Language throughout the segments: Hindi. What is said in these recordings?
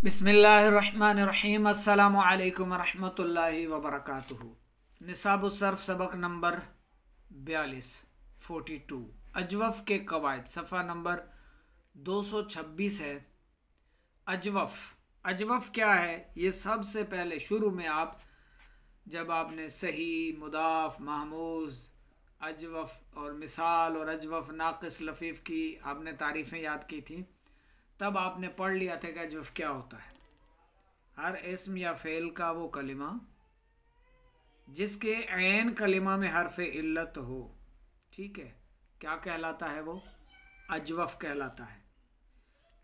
बिस्मिल्लाहिर्रहमानिर्रहीम। अस्सलामु अलैकुम रहमतुल्लाहि व बरकातुहू। निसाबुस्सर्फ सबक नंबर 42 अजवफ़ के कवायद, सफ़ा नंबर 226 है। अजवफ़ क्या है? ये सबसे पहले शुरू में जब आपने सही, मुदाफ़, महमूज़, अजवफ़ और मिसाल और अजवफ़ नाक़िस लफ़ीफ़ की आपने तारीफ़ें याद की थी, तब आपने पढ़ लिया था कि अजवफ़ क्या होता है। हर इस्म या फ़ेल का वो कलिमा जिसके ऐन कलिमा में हर्फ़ इल्लत हो, ठीक है, क्या कहलाता है? वो अजवफ़ कहलाता है।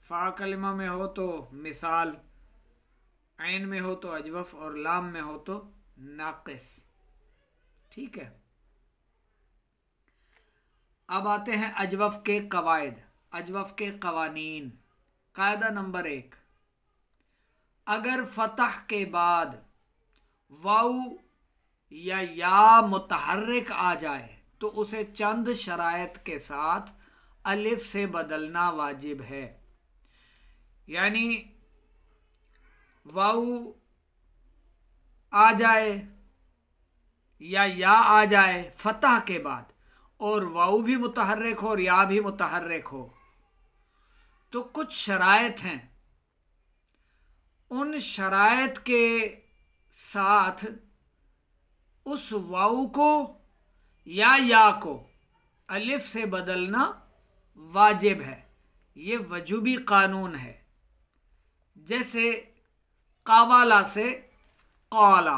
फ़ा कलिमा में हो तो मिसाल, ऐन में हो तो अजवफ़ और लाम में हो तो नाक़िस, ठीक है। अब आते हैं अजवफ़ के कवायद, अजवफ़ के कवानीन। कायदा नंबर 1, अगर फतह के बाद वाउ या मुतहर्रिक आ जाए तो उसे चंद शराइत के साथ अलिफ से बदलना वाजिब है। यानी वाउ आ जाए या आ जाए फतह के बाद और वाउ भी मुतहर्रिक हो और या भी मुतहर्रिक हो, तो कुछ शराइत हैं। उन शराइत के साथ उस वाउ को या को अलिफ से बदलना वाजिब है। ये वजूबी कानून है। जैसे कावाला से काला,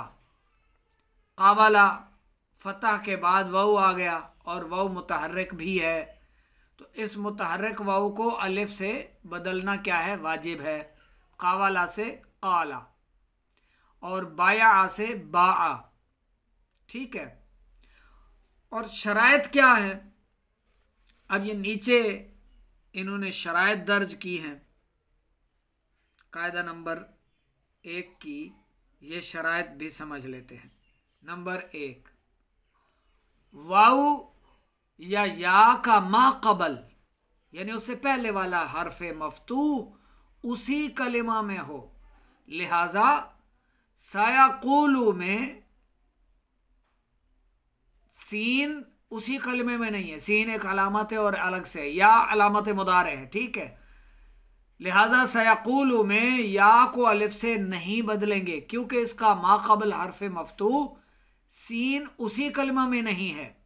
कावाला फतह के बाद वाउ आ गया और वाउ मुतहर्रिक भी है, तो इस मुतहर्रिक वाउ को अलिफ से बदलना क्या है? वाजिब है। कावाला से काला और बाया से बाआ, ठीक है। और शराइत क्या है? अब ये नीचे इन्होंने शराइत दर्ज की हैं। कायदा नंबर 1 की ये शराइत भी समझ लेते हैं। नंबर 1, वाउ या का मा कबल, यानी उससे पहले वाला हर्फ मफ्तूह उसी कलिमा में हो। लिहाजा सयक़ूलु में सीन उसी कलिमे में नहीं है। सीन एक अलामत है और अलग से या अलामत मुदारे है, ठीक है। लिहाजा सयक़ूलु में या को अलिफ से नहीं बदलेंगे, क्योंकि इसका माक़बल हर्फ मफ्तूह सीन उसी कलिमा में नहीं है,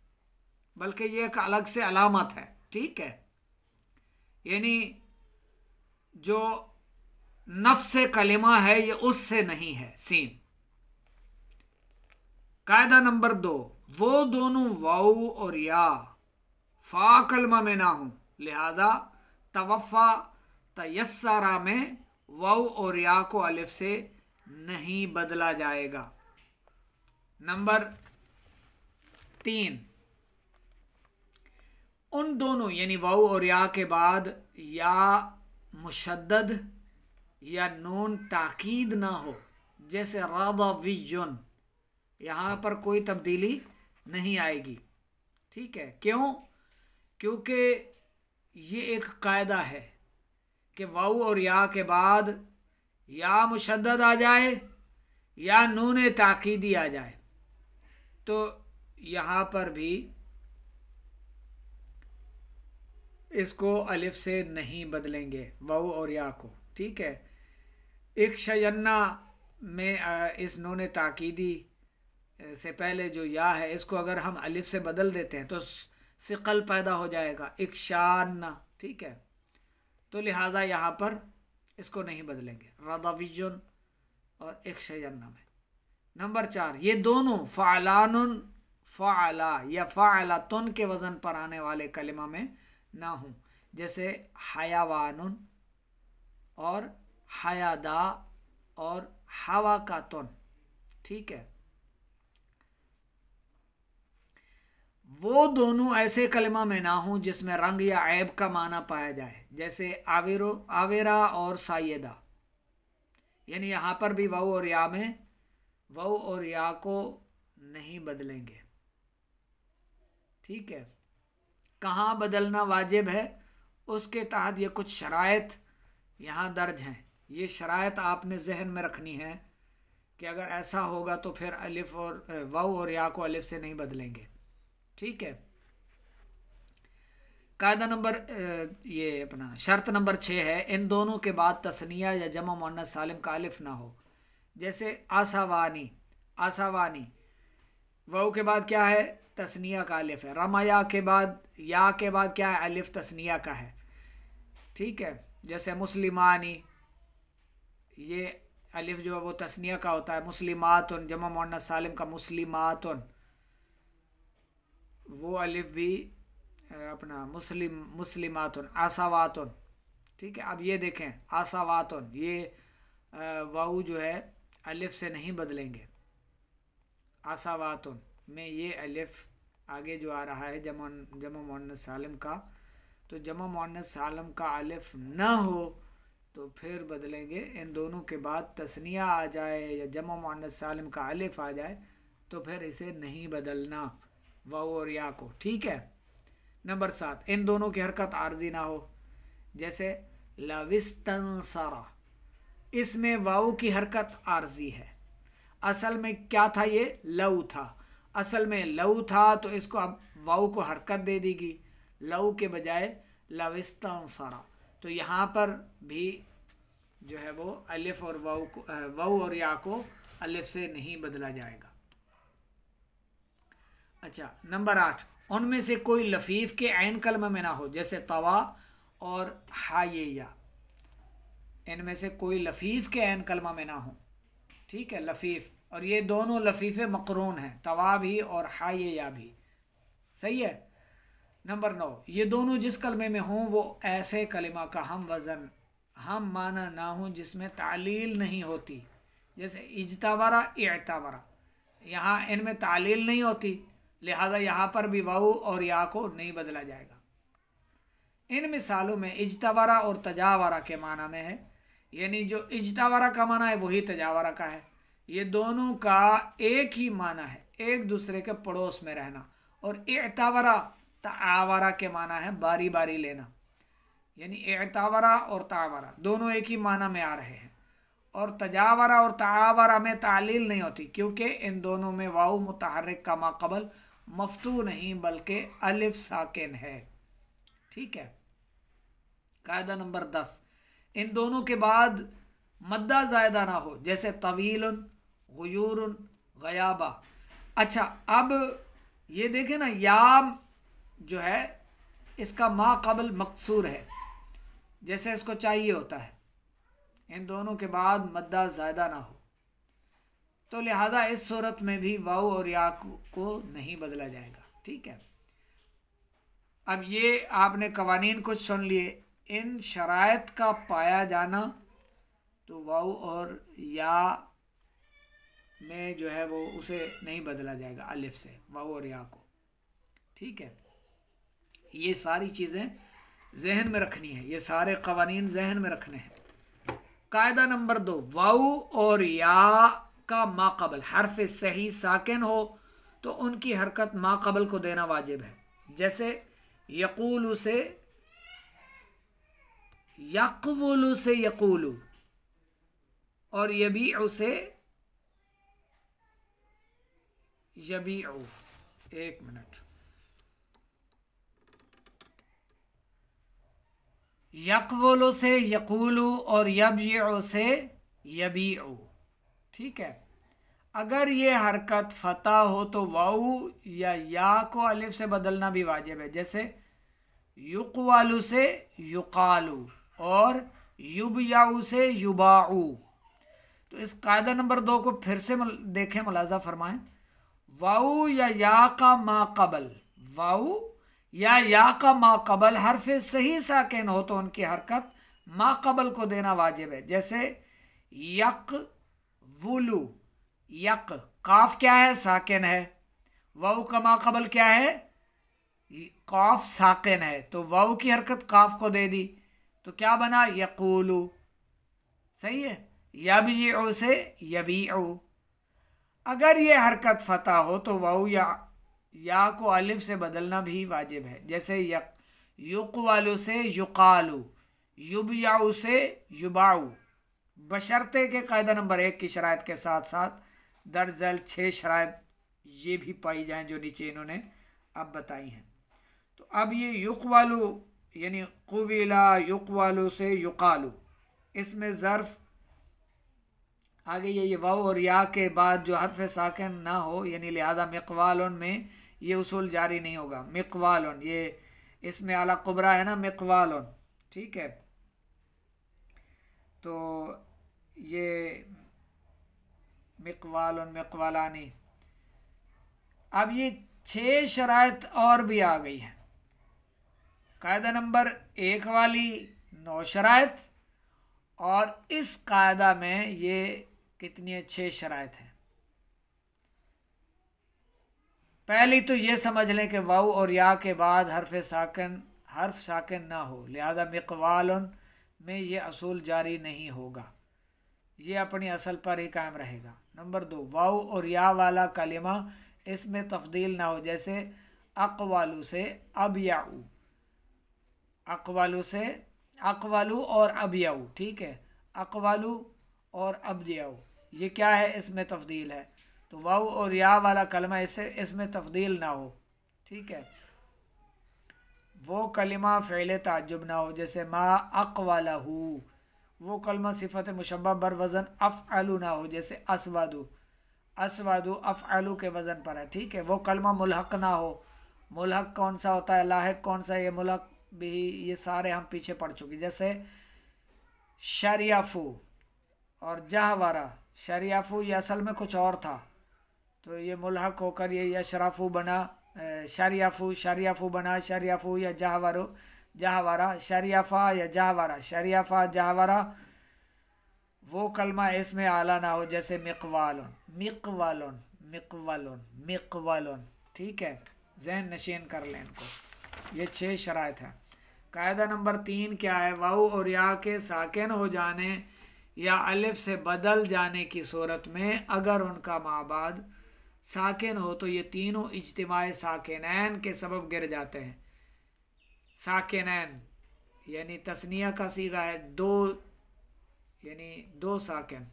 बल्कि यह एक अलग से अलामत है, ठीक है। यानी जो नफ्स कलिमा है ये उससे नहीं है, सीन। कायदा नंबर 2, वो दोनों वाउ और या फा कलमा में ना हो। लिहाजा तवफ़ा तयस्सरा में वाउ और या को अलिफ से नहीं बदला जाएगा। नंबर 3, उन दोनों यानी वाउ और या के बाद या मुशद्दद या नून ताकीद ना हो। जैसे रादाविजुन, यहाँ पर कोई तब्दीली नहीं आएगी, ठीक है। क्यों? क्योंकि ये एक कायदा है कि वाउ और या के बाद या मुशद्दद आ जाए या नून ताकीदी आ जाए, तो यहाँ पर भी इसको अलिफ से नहीं बदलेंगे वाउ और या को, ठीक है। एक शयन्ना में इस नून ताकीदी से पहले जो या है, इसको अगर हम अलिफ से बदल देते हैं तो सिकल पैदा हो जाएगा, एक शान, ठीक है। तो लिहाजा यहाँ पर इसको नहीं बदलेंगे, रदाविजुन और एक शयन्ना में। नंबर 4, ये दोनों फ़अलानुन, फ़अला या फ़अलातुन के वज़न पर आने वाले कलिमा में ना हूँ। जैसे हयावानुन और हयादा और हवा का तुन, ठीक है। वो दोनों ऐसे कलिमा में ना हूँ जिसमें रंग या ऐब का माना पाया जाए। जैसे आवेरा और सायदा, यानी यहाँ पर भी वाउ और या में वाउ और या को नहीं बदलेंगे, ठीक है। कहाँ बदलना वाजिब है उसके तहत ये कुछ शराइत यहाँ दर्ज हैं। ये शराइत आपने जहन में रखनी है कि अगर ऐसा होगा तो फिर अलिफ और वाऊ और या को अलिफ से नहीं बदलेंगे। ठीक है। कायदा नंबर ये अपना शर्त नंबर 6 है, इन दोनों के बाद तस्निया या जमा मुअन्नस सालिम का अलिफ ना हो। जैसे आसावानी, आसावानी वाऊ के बाद क्या है? तस्निया का अलिफ है। रमाया के बाद या के बाद क्या है? अलिफ तस्निया का है। ठीक है। जैसे मुस्लिमानी, ये अलिफ जो है वो तस्निया का होता है। मुस्लिमातुन जमा मुअन्नस सालिम का मुस्लिमातुन, वो अलिफ भी अपना मुस्लिमातुन। आसावातुन, ठीक है। अब ये देखें आसावातुन, ये वाऊ जो है अलिफ से नहीं बदलेंगे। आसावातुन में ये अलिफ आगे जो आ रहा है जमा मुअन्नस सालिम का, तो जमा मुअन्नस सालिम का अलिफ ना हो तो फिर बदलेंगे। इन दोनों के बाद तस्निया आ जाए या जमा मुअन्नस सालिम का अलिफ आ जाए तो फिर इसे नहीं बदलना, वाऊ और या को। ठीक है। नंबर 7, इन दोनों की हरकत आर्जी ना हो। जैसे लविस्तंसरा, इसमें वाऊ की हरकत आर्जी है। असल में क्या था? ये लऊ था। असल में लऊ था तो इसको अब वाऊ को हरकत दे देगी, लऊ के बजाय लविस्तंसरा। तो यहाँ पर भी जो है वो अलिफ और वाऊ और या को अलिफ से नहीं बदला जाएगा। अच्छा, नंबर 8, उनमें से कोई लफीफ के ऐन कलमा में ना हो। जैसे तवा और हायया, इनमें से कोई लफीफ के ऐन कलमा में ना हो। ठीक है, लफीफ, और ये दोनों लफीफे मकरून हैं, तवा भी और हायया भी। सही है। नंबर 9, ये दोनों जिस कलमे में हों वो ऐसे कलिमा का हम वज़न, हम माना ना हो जिसमें तालील नहीं होती। जैसे इज्तावरा, इअतावरा, यहाँ इनमें तालील नहीं होती, लिहाजा यहाँ पर भी वाऊ और या को नहीं बदला जाएगा। इन मिसालों में इज्तावरा और तजावरा के माना में है, यानी जो इज्तावरा का माना है वही तजावरा का है। ये दोनों का एक ही माना है, एक दूसरे के पड़ोस में रहना। और इअतावरा तावरा के माना है बारी बारी लेना, यानी इअतावरा और तावरा दोनों एक ही माना में आ रहे हैं। और तजावरा और तावरा में तालील नहीं होती, क्योंकि इन दोनों में वाऊ मुतहर्रिक का माक़बल मफ्तू नहीं बल्कि अलिफ साकिन है। ठीक है। कायदा नंबर 10, इन दोनों के बाद मद्दा ज़ायदा ना हो। जैसे तवीलुन, गुयूरुन, गयाबा। अच्छा, अब ये देखें ना, या जो है इसका माक़बल मकसूर है, जैसे इसको चाहिए होता है। इन दोनों के बाद मद्दा ज़्यादा ना हो, तो लिहाजा इस सूरत में भी वाऊ और या को नहीं बदला जाएगा। ठीक है। अब ये आपने कवानीन कुछ सुन लिए। इन शराइत का पाया जाना तो वाऊ और या में जो है वो उसे नहीं बदला जाएगा अलिफ से, वाऊ और या को। ठीक है। ये सारी चीज़ें जहन में रखनी है, ये सारे कवानीन जहन में रखने हैं। कायदा नंबर 2, वाऊ और या का माक़बल हर्फ सही साकिन हो तो उनकी हरकत माक़बल को देना वाजिब है। जैसे यक़ूलु से यक़वुलु से यक़ूलु, और यबीउ से यबीउ। एक मिनट, यक़वुलु से यक़ूलु और यबीउ से यबीउ। ठीक है। अगर ये हरकत फ़तह हो तो वाऊ या को अलिफ से बदलना भी वाजिब है। जैसे युक़वालु से युक़ालु और युबयाउ से युबाउ। तो इस कायदा नंबर 2 को फिर से देखें, मुलाज़ा फरमाएं। वाऊ या का माक़बल, वाऊ या का माक़बल हर्फ सही साकिन हो तो उनकी हरकत माक़बल को देना वाजिब है। जैसे यक़वुलु, यक, काफ क्या है? साकिन है। वाऊ का माक़बल क्या है? काफ साकिन है, तो वाऊ की हरकत काफ को दे दी, तो क्या बना? यक़ूलु। सही है। यबीउ से यबीउ। अगर ये हरकत फ़तह हो तो वाऊ या को अलिफ से बदलना भी वाजिब है। जैसे युक़वालु से युक़ालु, युबयाउ से युबाउ। बशर्ते के कायदा नंबर 1 की शराइत के साथ साथ दर्ज झैल 6 शराइत ये भी पाई जाएं जो नीचे इन्होंने अब बताई हैं। तो अब ये युक़वालु यानी कुविला युक़वालु से युक़ालु, इसमें ज़र्फ़ आगे ये वाव और या के बाद जो हर्फ साकिन ना हो, यानी लिहाजा मिक़वालन में ये उसूल जारी नहीं होगा। मिक़वालन ये इसमें आला कुबरा है ना, मिक़वालन, ठीक है। तो ये मिक़वालन मिक़वालानी। अब ये 6 शराइत और भी आ गई हैं। कायदा नंबर 1 वाली 9 शराइत और इस कायदा में ये कितनी है, 6 शराइत हैं। पहली तो ये समझ लें कि वाव और या के बाद हर्फ साकिन ना हो, लिहाजा मिक़वालन में ये असूल जारी नहीं होगा, ये अपनी असल पर ही कायम रहेगा। नंबर 2, वाव और या वाला कलिमा इसमें तफदील ना हो, जैसे अक़वालु से अबयाउ, अक़वालु से अक़वालु और अबयाउ, ठीक है। अक़वालु और अबयाउ ये क्या है, इसमें तफदील है। तो वाव और या वाला कलमा इसमें तफदील ना हो, ठीक है। वो कलिमा फ़िल ताज्जुब ना हो, जैसे मा अक़वालहू। वो कलमा सिफ़त मुशब्बह बर वज़न अफ़अलु ना हो, जैसे अस्वादु। अस्वादु अफ़अलु के वज़न पर है, ठीक है। वो कलमा मुल्हक़ ना हो। मुल्हक़ कौन सा होता है, लाहिक़ कौन सा, ये मुल्हक़ भी ये सारे हम पीछे पढ़ चुके, जैसे शरियाफ़ू और जहवारा। शरियाफ़ू ये असल में कुछ और था, तो ये मुल्हक़ होकर ये यशराफ़ू बना, शरियाफ़ू बना शरियाफ़ू या जहवारा, शरियाफ़ा या जहवारा, शरियाफ़ा जहवारा। वो कलमा इसमें आला ना हो, जैसे मिक़वालन, ठीक है। ज़हन नशीन कर लें इनको। ये 6 शराइत हैं। कायदा नंबर 3 क्या है, वाव और या के साकिन हो जाने या अलिफ से बदल जाने की सूरत में अगर उनका माबाद साकिन हो तो ये तीनों इज्तिमाए साकिनैन के सबब गिर जाते हैं। साकिनैन यानी तस्निया का सीगा है, 2 यानी 2 साकिन,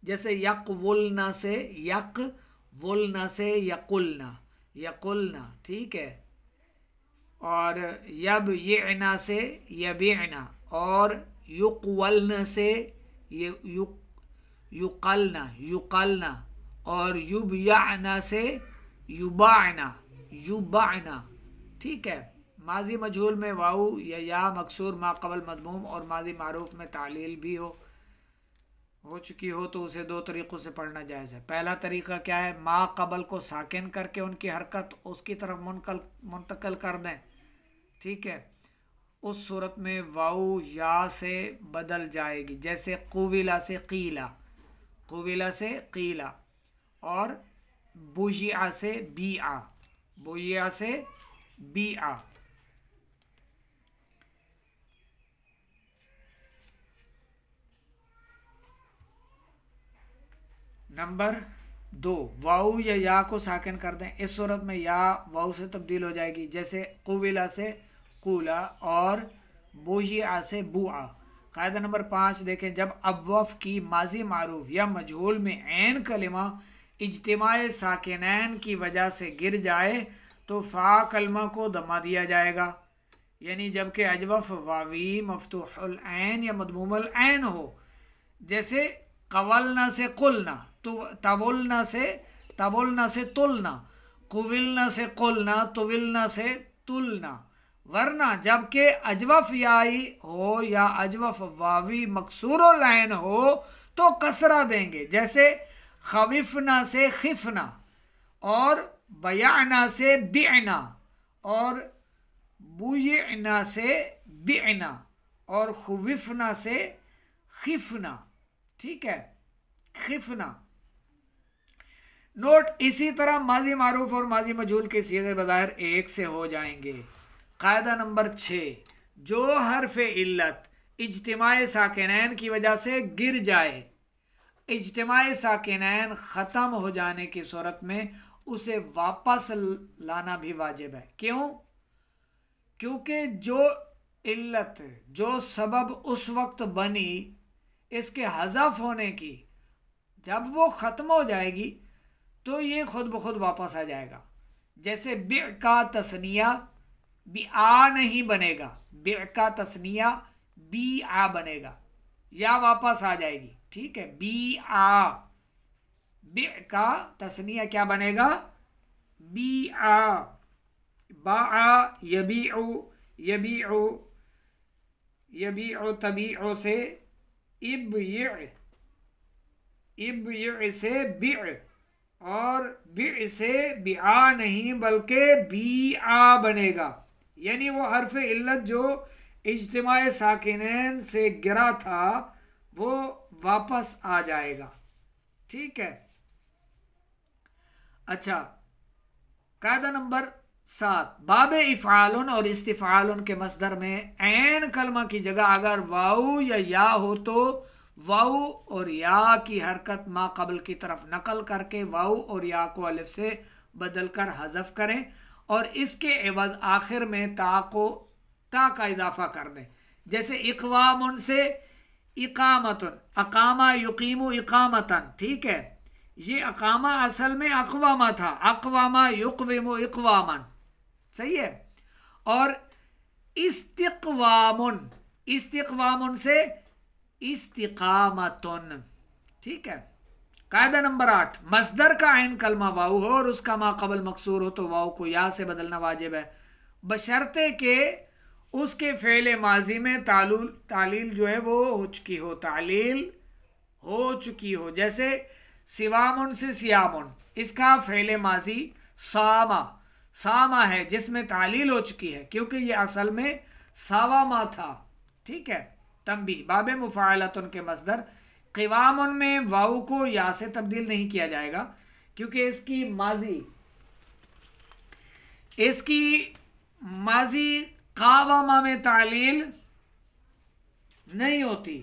जैसे यक़वुलना से यक़ुलना, ठीक है। और यबयना से यबिना, और युक़वलना से युक़लना, और युबयाना से युबाना, ठीक है। माजी मजहूल में वाऊ या मकसूर माक़बल मदमूम और माजी मारूफ में तालील भी हो चुकी हो तो उसे 2 तरीक़ों से पढ़ना जायज़ है। पहला तरीक़ा क्या है, माक़बल को साकिन करके उनकी हरकत उसकी तरफ मुंतक़ल कर दें, ठीक है। उस सूरत में वाऊ या से बदल जाएगी, जैसे कुविला से क़ीला, और बुजिया से बिआ। नंबर 2, वाऊ या को साकिन कर दें। इस सूरत में या वाऊ से तब्दील हो जाएगी, जैसे कुविला से कूला और बुजिया से बुआ। कायदा नंबर 5 देखें, जब अबवफ़ की माजी मारूफ या मजहूल में ऐन कलिमा इज्तिमाए साकिनैन की वजह से गिर जाए तो फ़ा कलमा को दमा दिया जाएगा, यानी जबकि अजवफ़ वावी मफ्तूहुल ऐन या मदमूमुल ऐन हो, जैसे कवलना से कुलना, तवुलना से तुलना, कुविलना से कुलना, तुविलना से तुलना। वरना जबकि अजवफ़ याई हो या अजवफ़ वावी मकसूरुल ऐन हो तो कसरा देंगे, जैसे खविफना से खिफना, और बयाना से बिना, और बुयना से बिना, और खुविफना से खिफना, ठीक है, खिफना। नोट, इसी तरह माजी मारूफ और माजी मजहूल के सीगे बज़ाहिर एक से हो जाएंगे। कायदा नंबर 6, जो हर्फ इल्लत इज्तिमाए साकिनैन की वजह से गिर जाए, इज्तिमाए साकिनैन ख़त्म हो जाने की सूरत में उसे वापस लाना भी वाजिब है। क्यों? क्योंकि जो इल्लत जो सबब उस वक्त बनी इसके हज़फ होने की, जब वो ख़त्म हो जाएगी तो ये खुद ब खुद वापस आ जाएगा। जैसे बि का तस्निया बी आ नहीं बनेगा, बि का तस्निया बी आ बनेगा, या वापस आ जाएगी। ठीक है, बी आ, बि का तस्निया क्या बनेगा, बी आ, बा आ यबीउ, यबीउ, यबीउ तबीउ से इब से बि, और बि से बिआ नहीं बल्कि बी आ बनेगा। यानी वो हर्फ इल्लत जो इज्तिमाए साकिनैन से गिरा था वो वापस आ जाएगा। ठीक है। अच्छा, कायदा नंबर 7, बाब इफ़ालन और इस्तिफ़ालन के मसदर में ऐन कलमा की जगह अगर वाऊ या या हो तो वाऊ और या की हरकत मा कबल की तरफ नकल करके वाऊ और या को अलिफ से बदल कर हज़फ करें और इसके एवज आखिर में ता का इजाफा कर दें। जैसे इक़वामुन से इक़ामतुन, अकामा युकीमु इक़ामतन। ठीक है, ये अकामा असल में अक़वामा था, अक़वामा युक़विमु इक़वामन। सही है। और इस्तिक़वामुन, इस्तिक़वामुन से इस्तिक़ामतुन। ठीक है। कायदा नंबर 8, मसदर का ऐन कलमा वाऊ हो और उसका मा कबल मकसूर हो तो वाऊ को या से बदलना वाजिब है, बशर्ते के उसके फ़ेल माजी में तालील जो है वो हो चुकी हो, तालील हो चुकी हो। जैसे सिवामुन से सियामुन, इसका फ़ेल माजी सामा, सामा है जिसमें तालील हो चुकी है क्योंकि ये असल में सावामा था। ठीक है। तंबीह, बाब मुफ़ाअलतुन के मसदर क़िवामुन में वाऊ को या से तब्दील नहीं किया जाएगा क्योंकि इसकी माजी कावामा में तालील नहीं होती।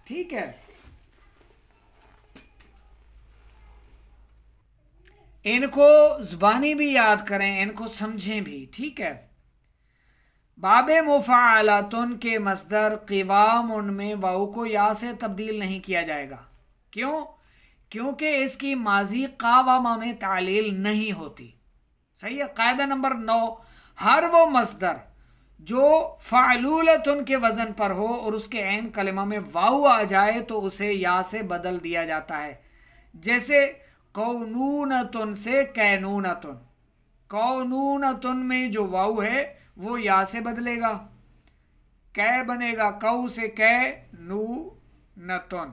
ठीक है। इनको ज़ुबानी भी याद करें, इनको समझें भी। ठीक है। बाबे मुफ़ाअलतुन के मसदर क़िवामुन में वाऊ को या से तब्दील नहीं किया जाएगा। क्यों? क्योंकि इसकी माजी कावामा में तालील नहीं होती। सही है। कायदा नंबर 9, हर वो मसदर जो फ़अलूलतुन के वज़न पर हो और उसके ऐन कलिमा में वाऊ आ जाए तो उसे या से बदल दिया जाता है। जैसे कौनूनतुन से कैनूनतुन, कौनूनतुन में जो वाऊ है वो या से बदलेगा, कै बनेगा, कौ से कै नू नतुन।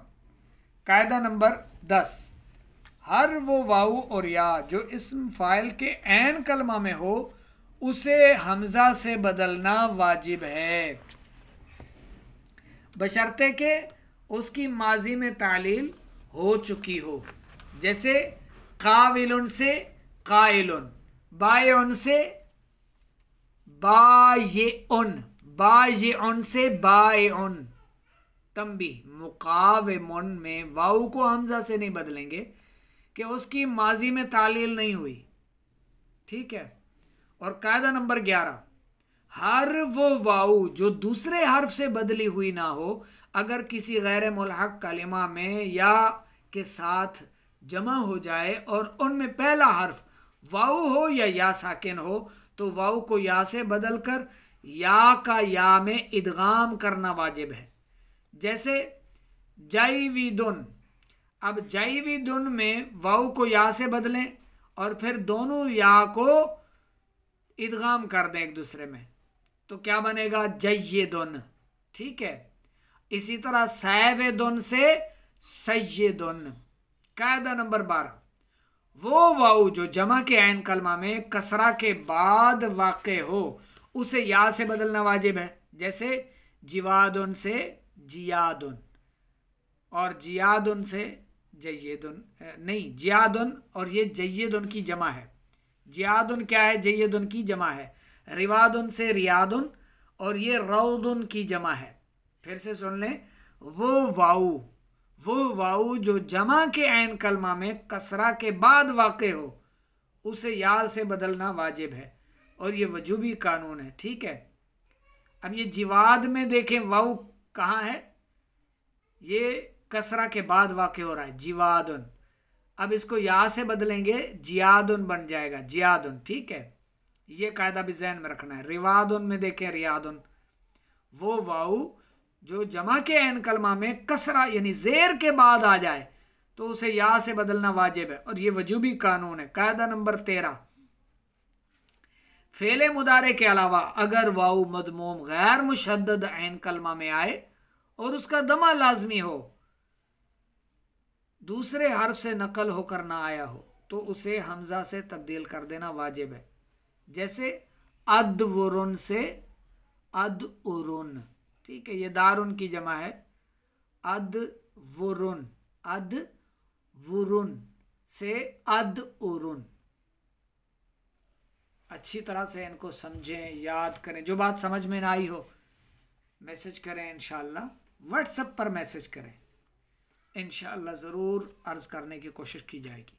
कायदा नंबर 10, हर वो वाऊ और या जो इस्म फ़ाइल के ऐन कलमा में हो उसे हमज़ा से बदलना वाजिब है, बशर्ते के उसकी माजी में तालील हो चुकी हो। जैसे काविलुन से काइलुन, बायउन से बायउन, बायउन से बायउन। तंबीह, मुकाविमुन में वाऊ को हमजा से नहीं बदलेंगे कि उसकी माजी में तालील नहीं हुई। ठीक है। और कायदा नंबर 11, हर वो वाऊ जो दूसरे हर्फ से बदली हुई ना हो, अगर किसी गैर मुल्हक कलिमा में या के साथ जमा हो जाए और उनमें पहला हर्फ वाऊ हो या साकिन हो तो वाऊ को या से बदलकर या का या में इदगाम करना वाजिब है। जैसे जैविदुन, अब जैविदुन में वाऊ को या से बदलें और फिर दोनों या को इदगाम कर दें एक दूसरे में तो क्या बनेगा, जय्यदुन। ठीक है। इसी तरह सैवेदुन से सय्यदुन। कायदा नंबर 12, वो वाऊ जो जमा के ऐन कलमा में कसरा के बाद वाक़े हो उसे या से बदलना वाजिब है। जैसे जिवादुन से जियादुन और जियादुन से जय्यदुन, नहीं जियादुन, और ये जय्यदुन की जमा है। जियादुन क्या है, जय्यदुन की जमा है। रिवादुन से रियादुन और ये रौदुन की जमा है। फिर से सुन लें, वो वाऊ जो जमा के ऐन कलमा में कसरा के बाद वाक़े हो उसे या से बदलना वाजिब है और ये वजूबी कानून है। ठीक है। अब ये जिवाद में देखें वाउ कहाँ है, ये कसरा के बाद वाक़ हो रहा है, जिवादुन। अब इसको या से बदलेंगे, जियादुन बन जाएगा, जियादुन। ठीक है, ये कायदा भी जहन में रखना है। रिवादुन में देखें रियादुन, वो वाउ जो जमा के ऐन कलमा में कसरा यानी जेर के बाद आ जाए तो उसे या से बदलना वाजिब है, और ये वजूबी कानून है। कायदा नंबर 13, फेले मुदारे के अलावा अगर वाउ मदमूम गैर मुशद्दद ऐन कलमा में आए और उसका दमा लाजमी हो, दूसरे हर्फ से नकल होकर ना आया हो, तो उसे हमजा से तब्दील कर देना वाजिब है। जैसे अदवरुन से अदउरुन। ठीक है, ये दारुन की जमा है, अदवरुन, अदवरुन से अदउरुन। अच्छी तरह से इनको समझें, याद करें। जो बात समझ में ना आई हो मैसेज करें, इंशाअल्लाह व्हाट्सएप पर मैसेज करें, इंशाअल्लाह ज़रूर अर्ज़ करने की कोशिश की जाएगी।